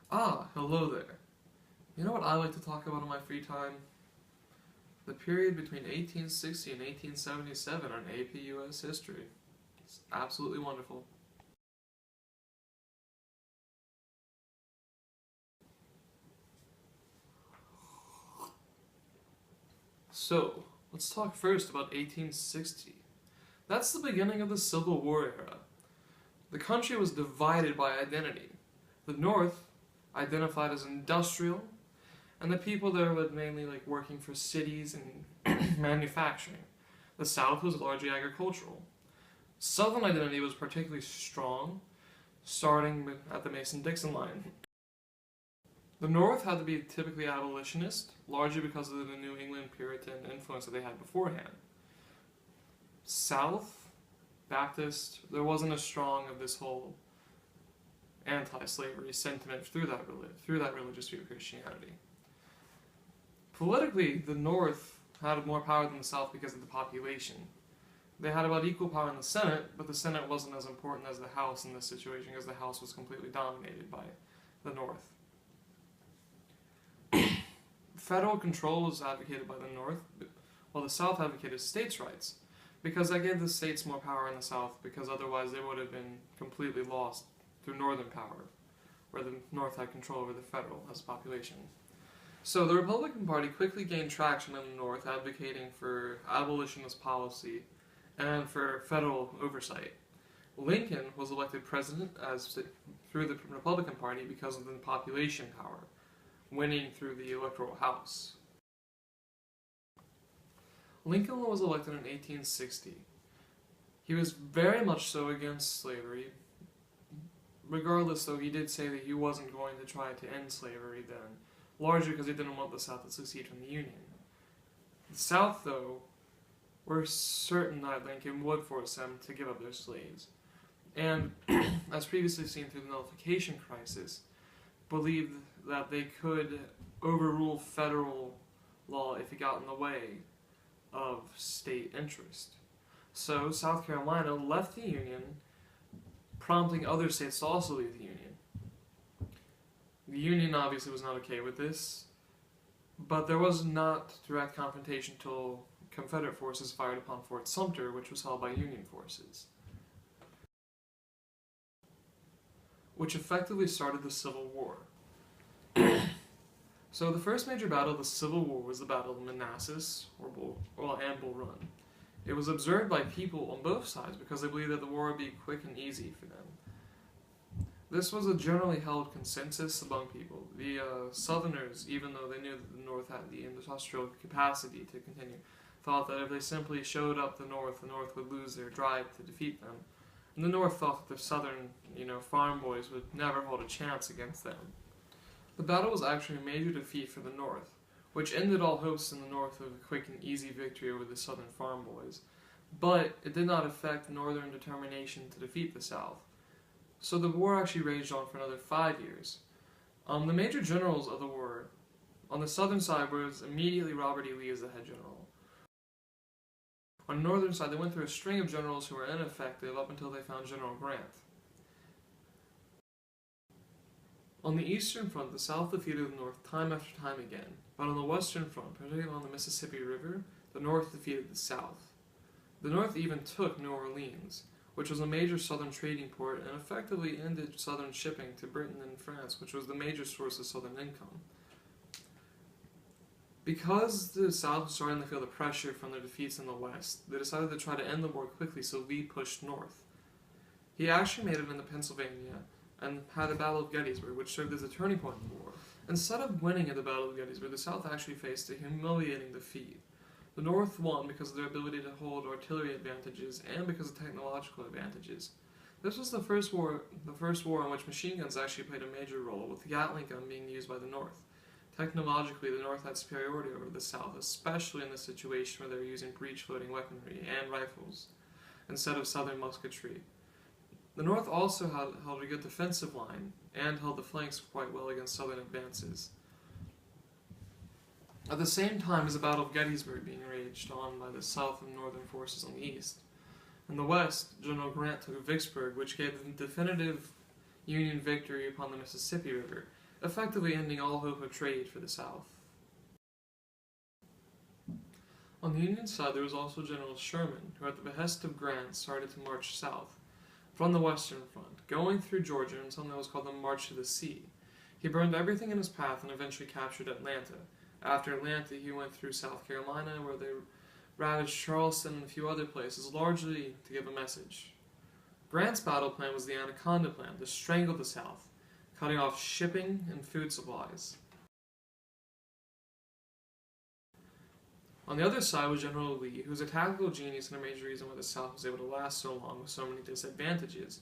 Hello there. You know what I like to talk about in my free time? The period between 1860 and 1877 on AP US history. It's absolutely wonderful. So, let's talk first about 1860. That's the beginning of the Civil War era. The country was divided by identity. The North identified as industrial, and the people there were mainly working for cities and manufacturing. The South was largely agricultural. Southern identity was particularly strong, starting at the Mason-Dixon line. The North had to be typically abolitionist, largely because of the New England Puritan influence that they had beforehand. South, Baptist, there wasn't as strong of this whole anti-slavery sentiment through that religious view of Christianity. Politically, the North had more power than the South because of the population. They had about equal power in the Senate, but the Senate wasn't as important as the House in this situation because the House was completely dominated by the North. Federal control was advocated by the North, while the South advocated states' rights, because that gave the states more power in the South, because otherwise they would have been completely lost through Northern power, where the North had control over the federal as a population. So the Republican Party quickly gained traction in the North, advocating for abolitionist policy and for federal oversight. Lincoln was elected president through the Republican Party because of the population power, winning through the electoral house. Lincoln was elected in 1860. He was very much so against slavery. Regardless, though, he did say that he wasn't going to try to end slavery then, largely because he didn't want the South to secede from the Union. The South, though, were certain that Lincoln would force them to give up their slaves, and, as previously seen through the nullification crisis, believed that they could overrule federal law if it got in the way of state interest. So South Carolina left the Union, prompting other states to also leave the Union. The Union obviously was not okay with this, but there was not direct confrontation until Confederate forces fired upon Fort Sumter, which was held by Union forces, which effectively started the Civil War. So the first major battle of the Civil War was the Battle of Manassas, and Bull Run. It was observed by people on both sides because they believed that the war would be quick and easy for them. This was a generally held consensus among people. The Southerners, even though they knew that the North had the industrial capacity to continue, thought that if they simply showed up the North would lose their drive to defeat them. And the North thought that the Southern, farm boys would never hold a chance against them. The battle was actually a major defeat for the North, which ended all hopes in the North of a quick and easy victory over the Southern farm boys. But it did not affect Northern determination to defeat the South. So the war actually raged on for another 5 years. The major generals of the war on the Southern side was immediately Robert E. Lee as the head general. On the Northern side, they went through a string of generals who were ineffective up until they found General Grant. On the Eastern Front, the South defeated the North time after time again, but on the Western Front, particularly on the Mississippi River, the North defeated the South. The North even took New Orleans, which was a major Southern trading port, and effectively ended Southern shipping to Britain and France, which was the major source of Southern income. Because the South was starting to feel the pressure from their defeats in the West, they decided to try to end the war quickly, so Lee pushed north. He actually made it into Pennsylvania and had the Battle of Gettysburg, which served as a turning point in the war. Instead of winning at the Battle of Gettysburg, the South actually faced a humiliating defeat. The North won because of their ability to hold artillery advantages and because of technological advantages. This was the first war in which machine guns actually played a major role, with the Gatling gun being used by the North. Technologically, the North had superiority over the South, especially in the situation where they were using breech-loading weaponry and rifles instead of Southern musketry. The North also held a good defensive line and held the flanks quite well against Southern advances. At the same time as the Battle of Gettysburg being raged on by the South and Northern forces on the East. In the West, General Grant took Vicksburg, which gave the definitive Union victory upon the Mississippi River, effectively ending all hope of trade for the South. On the Union side, there was also General Sherman, who at the behest of Grant started to march south from the Western Front, going through Georgia in something that was called the March to the Sea. He burned everything in his path and eventually captured Atlanta. After Atlanta, he went through South Carolina, where they ravaged Charleston and a few other places, largely to give a message. Grant's battle plan was the Anaconda Plan, to strangle the South, cutting off shipping and food supplies. On the other side was General Lee, who was a tactical genius and a major reason why the South was able to last so long with so many disadvantages.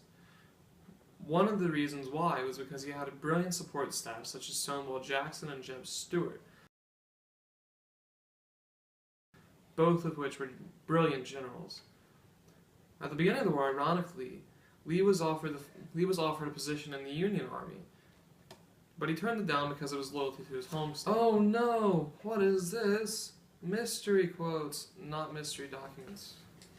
One of the reasons why was because he had a brilliant support staff such as Stonewall Jackson and Jeb Stuart, both of which were brilliant generals. At the beginning of the war, ironically, Lee was offered a position in the Union Army, but he turned it down because of his loyalty to his home state. Oh no! What is this? Mystery quotes, not mystery documents.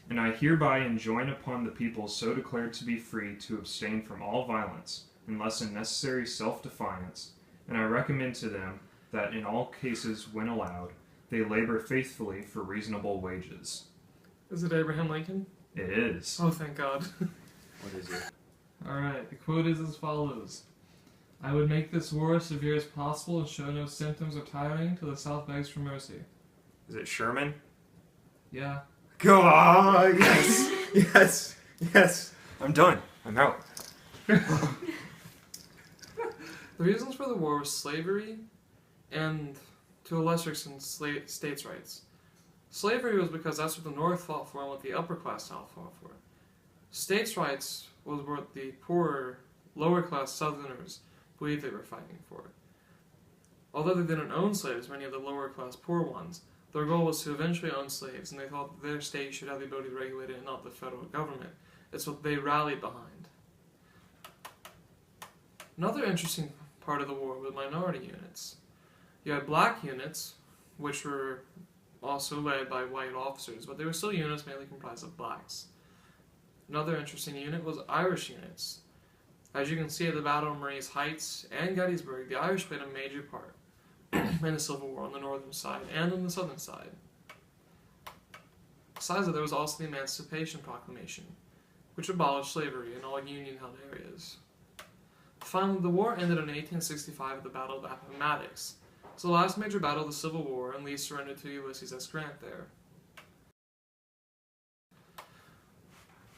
And I hereby enjoin upon the people so declared to be free to abstain from all violence, unless in necessary self-defiance, and I recommend to them that in all cases when allowed, they labor faithfully for reasonable wages. Is it Abraham Lincoln? It is. Oh, thank God. What is it? Alright, the quote is as follows. I would make this war as severe as possible and show no symptoms of tiring till the South begs for mercy. Is it Sherman? Yeah. God, yes, yes, yes. I'm done. I'm out. The reasons for the war were slavery and, to a lesser extent, states' rights. Slavery was because that's what the North fought for and what the upper class South fought for. States' rights was what the poorer, lower-class Southerners believed they were fighting for. Although they didn't own slaves, many of the lower-class poor ones, their goal was to eventually own slaves, and they thought that their state should have the ability to regulate it and not the federal government. It's what they rallied behind. Another interesting part of the war was minority units. You had black units, which were also led by white officers, but they were still units mainly comprised of blacks. Another interesting unit was Irish units. As you can see at the Battle of Marye's Heights and Gettysburg, the Irish played a major part in the Civil War on the northern side and on the southern side. Besides that, there was also the Emancipation Proclamation, which abolished slavery in all Union-held areas. Finally, the war ended in 1865 at the Battle of Appomattox. It's the last major battle of the Civil War, and Lee surrendered to Ulysses S. Grant there.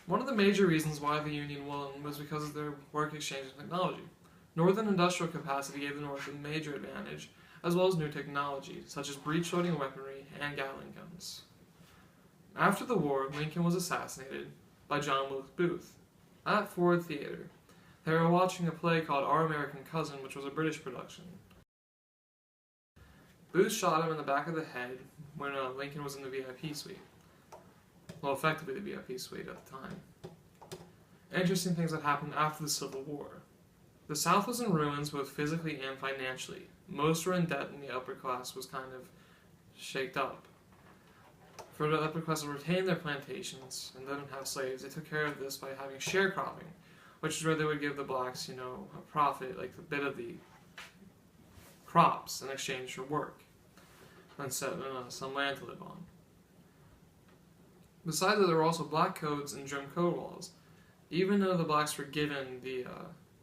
One of the major reasons why the Union won was because of their work exchange and technology. Northern industrial capacity gave the North a major advantage, as well as new technology, such as breech-loading weaponry and Gatling guns. After the war, Lincoln was assassinated by John Wilkes Booth at Ford Theater. They were watching a play called Our American Cousin, which was a British production. Booth shot him in the back of the head when Lincoln was in the VIP suite. Well, effectively the VIP suite at the time. Interesting things that happened after the Civil War. The South was in ruins both physically and financially. Most were in debt and the upper class was kind of shaked up. For the upper class to retain their plantations and didn't have slaves, they took care of this by having sharecropping, which is where they would give the blacks, a profit, like a bit of the crops in exchange for work, and some land to live on. Besides that, there were also black codes and Jim Crow laws. Even though the blacks were given the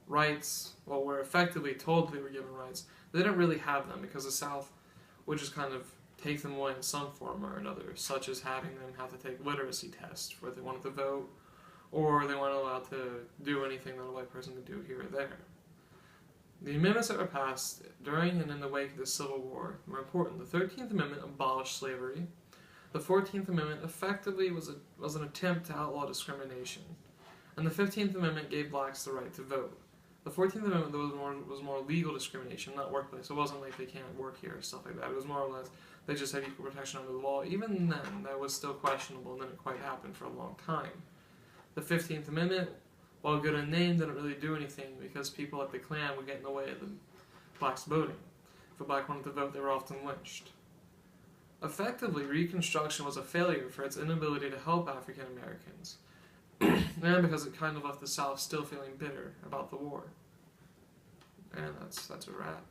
rights, were effectively told they were given rights, they didn't really have them because the South would just kind of take them away in some form or another, such as having them have to take literacy tests where they wanted to vote, or they weren't allowed to do anything that a white person could do here or there. The amendments that were passed during and in the wake of the Civil War were important. The 13th Amendment abolished slavery. The 14th Amendment effectively was an attempt to outlaw discrimination. And the 15th Amendment gave blacks the right to vote. The 14th Amendment was more legal discrimination, not workplace. It wasn't like they can't work here or stuff like that. It was more or less they just had equal protection under the law. Even then, that was still questionable and didn't quite happen for a long time. The 15th Amendment, while good in name, didn't really do anything because people at the Klan would get in the way of the blacks voting. If a black wanted to vote, they were often lynched. Effectively, Reconstruction was a failure for its inability to help African Americans, and because it kind of left the South still feeling bitter about the war. And that's a wrap.